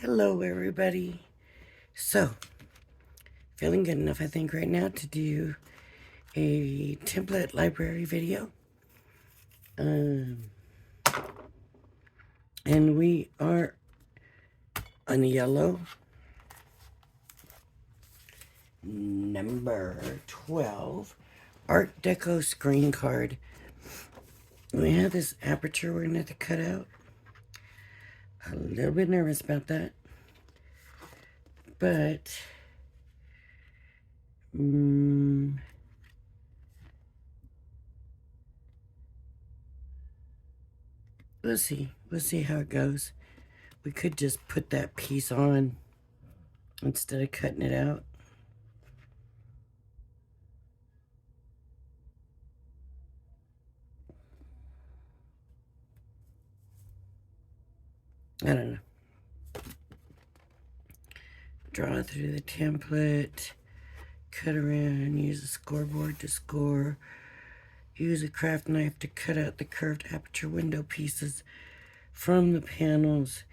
Hello, everybody. So, feeling good enough, I think, right now to do a template library video. And we are on yellow, number 12, Art Deco Screen card. We have this aperture we're going to have to cut out. A little bit nervous about that. But, we'll see. We'll see how it goes. We could just put that piece on instead of cutting it out. I don't know. Draw through the template, cut around, use a scoreboard to score, use a craft knife to cut out the curved aperture window pieces from the panels,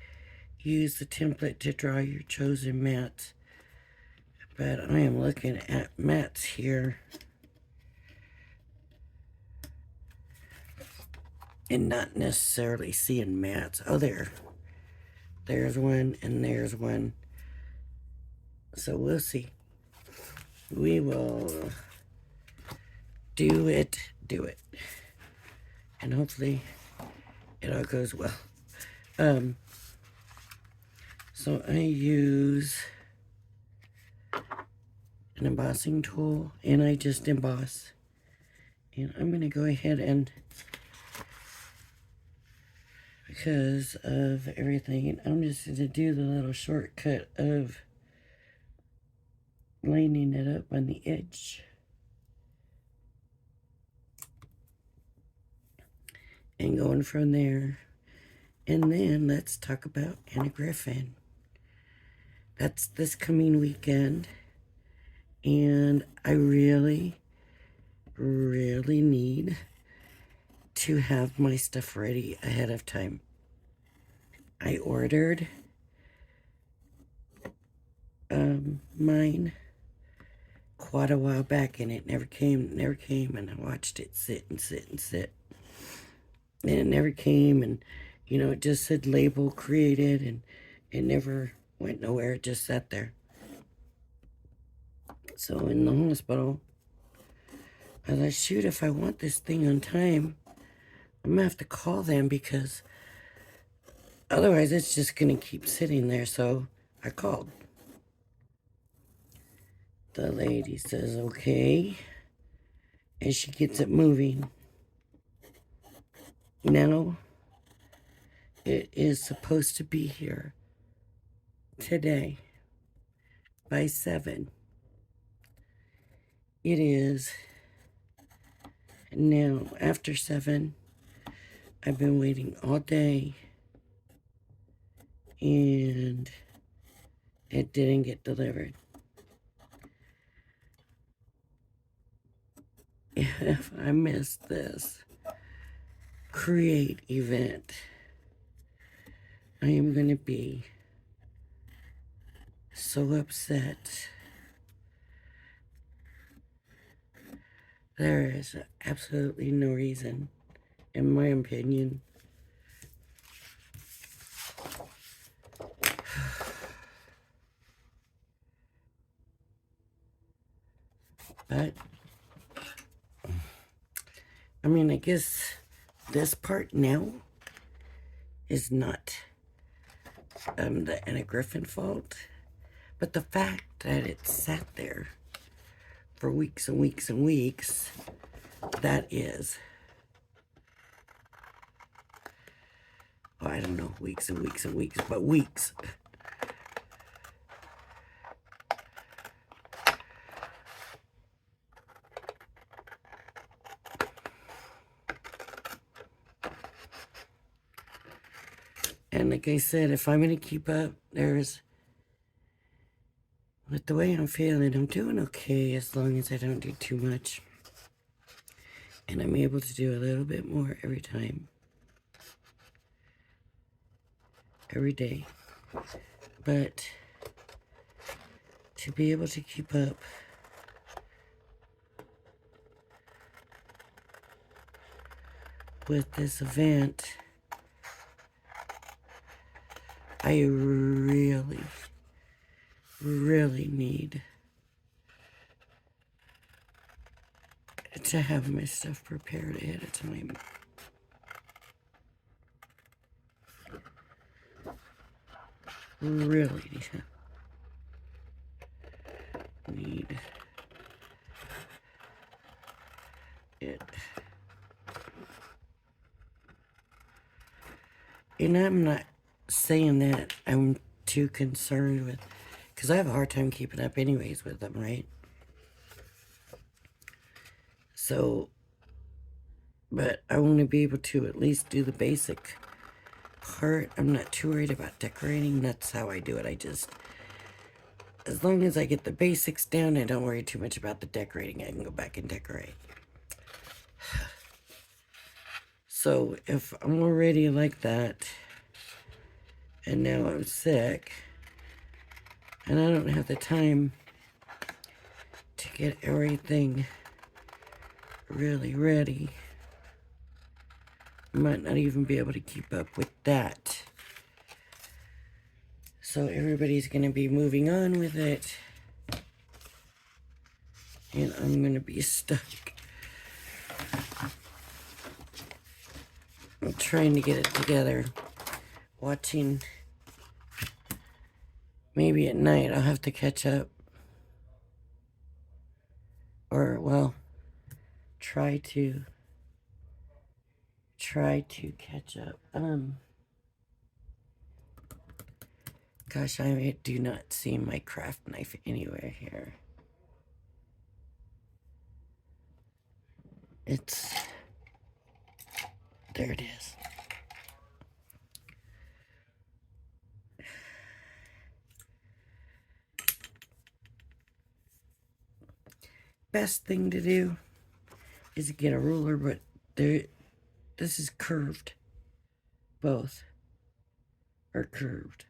use the template to draw your chosen mats. But I am looking at mats here and not necessarily seeing mats. Oh, there's one and there's one. So we'll see. We will do it. And hopefully it all goes well. So I use an embossing tool and I just emboss. And I'm going to go ahead and, because of everything, I'm just going to do the little shortcut of lining it up on the edge. And going from there. And then let's talk about Anna Griffin. That's this coming weekend. And I really need to have my stuff ready ahead of time. I ordered mine quite a while back and it never came, and I watched it sit. And it never came, and it just said label created, and it never went nowhere. It just sat there. So in the hospital, I thought, shoot, if I want this thing on time, I'm gonna have to call them because otherwise it's just gonna keep sitting there. So I called. The lady says, okay, and she gets it moving. Now, it is supposed to be here today by 7. It is now after 7. I've been waiting all day and it didn't get delivered. If I miss this create event, I am going to be so upset. There is absolutely no reason, in my opinion. But, I mean, I guess this part now is not the Anna Griffin fault, but the fact that it sat there for weeks and weeks and weeks, that is. Well, I don't know, weeks and weeks and weeks, but weeks. And like I said, if I'm going to keep up, with the way I'm feeling, I'm doing okay as long as I don't do too much. And I'm able to do a little bit more every time. Every day. But to be able to keep up with this event, I really, really need to have my stuff prepared ahead of time. Really need it. And I'm not saying that I'm too concerned with, because I have a hard time keeping up anyways with them, right? So, but I want to be able to at least do the basic part. I'm not too worried about decorating. That's how I do it. I just, as long as I get the basics down, I don't worry too much about the decorating. I can go back and decorate. So if I'm already like that, and now I'm sick, and I don't have the time to get everything really ready, I might not even be able to keep up with that. So everybody's going to be moving on with it, and I'm going to be stuck. I'm trying to get it together, watching. Maybe at night I'll have to catch up, or well, try to catch up. Gosh, I do not see my craft knife anywhere here. There it is. Best thing to do is to get a ruler, but this is curved. Both are curved.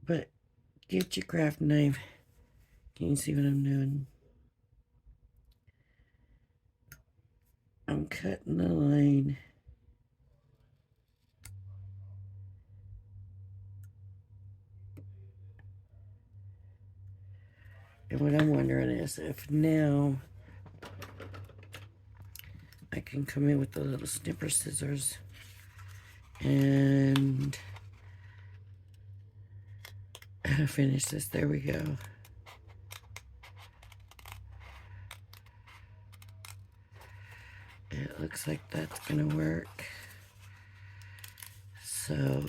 But get your craft knife. Can you see what I'm doing? I'm cutting the line. And what I'm wondering is if now I can come in with the little snipper scissors and finish this. There we go. It looks like that's gonna work. So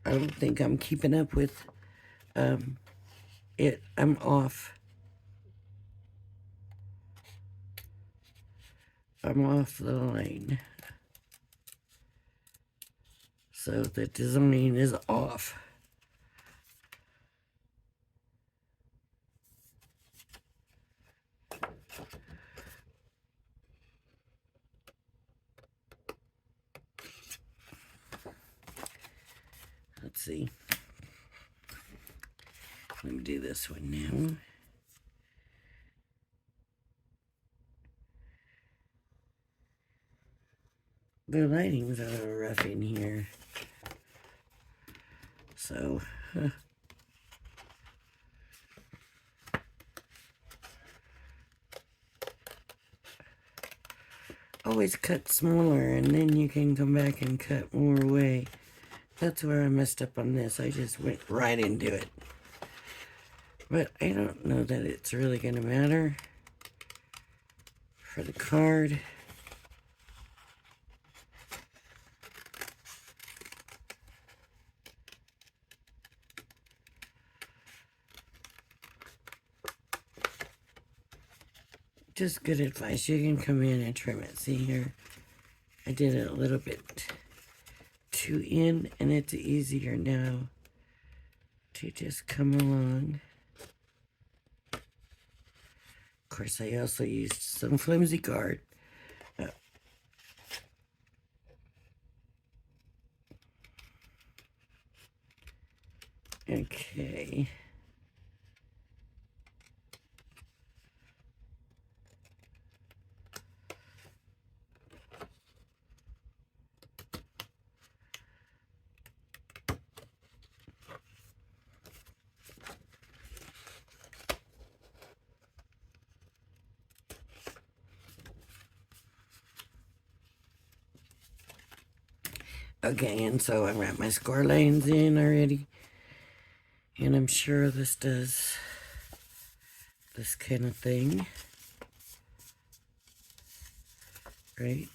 I don't think I'm keeping up with it. I'm off. I'm off the line. So the design is off. Let's see. Let me do this one now. The lighting's a little rough in here. So, always cut smaller and then you can come back and cut more away. That's where I messed up on this. I just went right into it. But I don't know that it's really going to matter for the card. just good advice. You can come in and trim it. See here, I did it a little bit too in, and it's easier now to just come along. Of course, I also used some flimsy guard. Okay. Okay, and so I wrapped my score lines in already. And I'm sure this does this kind of thing. Right?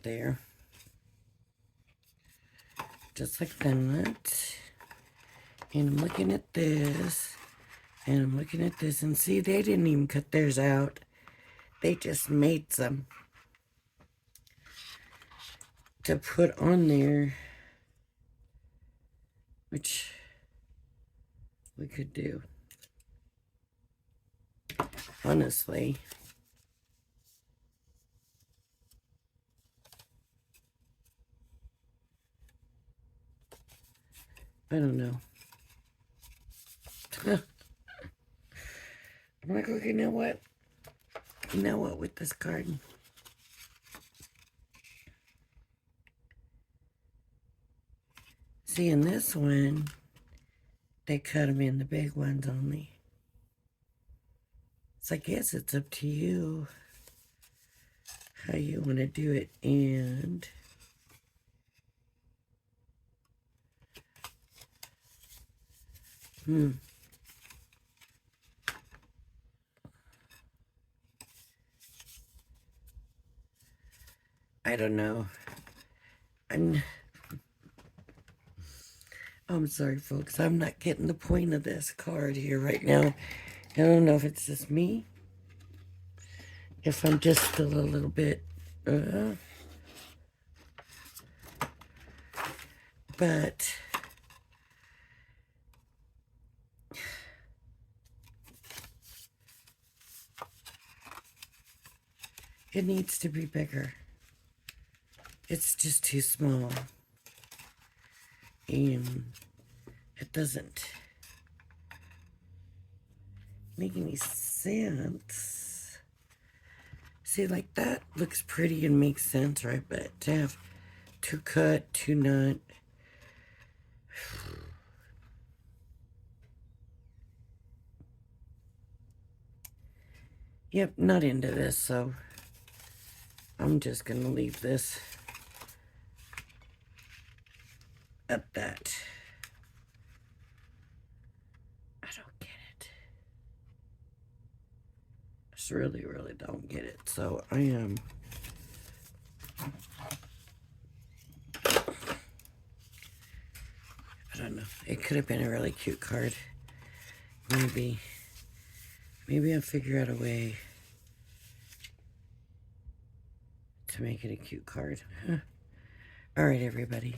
There. Just like that. And I'm looking at this. And I'm looking at this. And see, they didn't even cut theirs out. They just made some to put on there, which we could do. Honestly. I don't know. I'm like, okay, you know what? You know what, with this card? See, in this one, they cut them in the big ones only. So I guess it's up to you how you want to do it. And I don't know. I'm sorry, folks. I'm not getting the point of this card here right now. I don't know if it's just me. If I'm just still a little bit... but... it needs to be bigger. It's just too small. And it doesn't make any sense. See, like that looks pretty and makes sense, right? But to have two cut, two nut. Yep, not into this, so I'm just gonna leave this at that. I don't get it. I just really, really don't get it. So I am... I don't know. It could have been a really cute card. Maybe I'll figure out a way to make it a cute card. All right, everybody.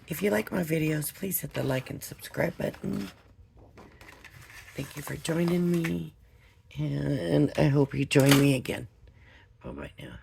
If you like my videos, please hit the like and subscribe button. Thank you for joining me, and I hope you join me again. Bye-bye now.